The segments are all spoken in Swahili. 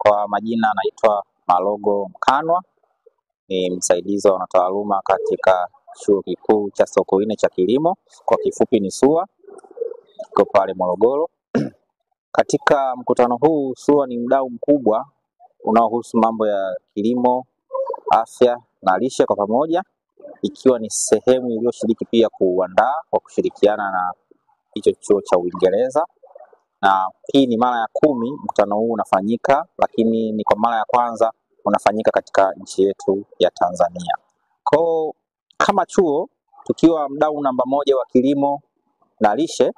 Kwa majina anaitwa Malogo Mkanwa, ni msaidizi wa wanataaluma katika Chuo Kikuu cha Sokoine cha Kilimo, kwa kifupi ni SUA, kiko pale Morogoro. Katika mkutano huu, SUA ni mdau mkubwa unaohusu mambo ya kilimo, afya na lishe kwa pamoja, ikiwa ni sehemu iliyoshiriki pia kuandaa kwa kushirikiana na hicho chuo cha Uingereza. Na hii ni mara ya 10 mkutano huu unafanyika, lakini ni kwa mara ya kwanza unafanyika katika nchi yetu ya Tanzania. Kwa kama chuo tukiwa mdau namba 1 wa kilimo na lishe,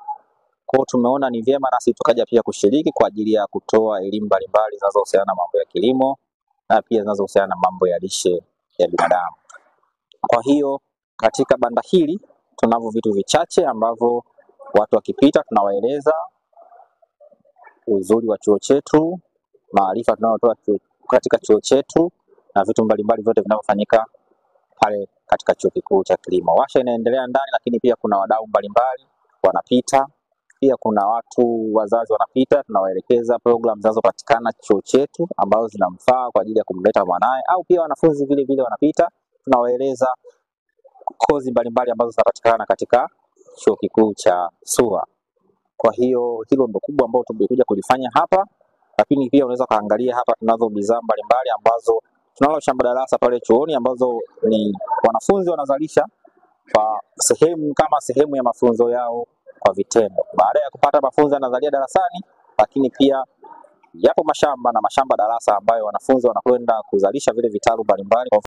kwa tumeona ni vyema nasi tukaja pia kushiriki kwa ajili ya kutoa elimu mbalimbali zinazohusiana na mambo ya kilimo na pia zinazohusiana na mambo ya lishe ya binadamu. Kwa hiyo katika banda hili tunavyo vitu vichache ambavyo watu wakipita tunawaeleza uzuri wa chuo chetu, maarifa tunayotoa katika chuo chetu na vitu mbalimbali vyote vinavyofanyika pale katika Chuo Kikuu cha Kilimo. Washa inaendelea ndani, lakini pia kuna wadau mbalimbali wanapita. Pia kuna watu wazazi wanapita, tunawaelekeza program zinazopatikana chuo chetu ambazo zinamfaa kwa ajili ya kumleta mwanae, au pia wanafunzi vile vile wanapita, tunawaeleza kozi mbalimbali ambazo zinapatikana katika Chuo Kikuu cha SUA. Kwa hiyo hilo ndio kubwa ambalo tumekuja kulifanya hapa, lakini pia unaweza kaangalia hapa tunazo bidhaa mbalimbali ambazo tunalo shamba darasa pale chuoni ambazo ni wanafunzi wanazalisha kwa sehemu ya mafunzo yao kwa vitendo. Baada ya kupata mafunzo yanazalia darasani, lakini pia yapo mashamba na mashamba darasa ambayo wanafunzi wanakwenda kuzalisha vile vitalu mbalimbali.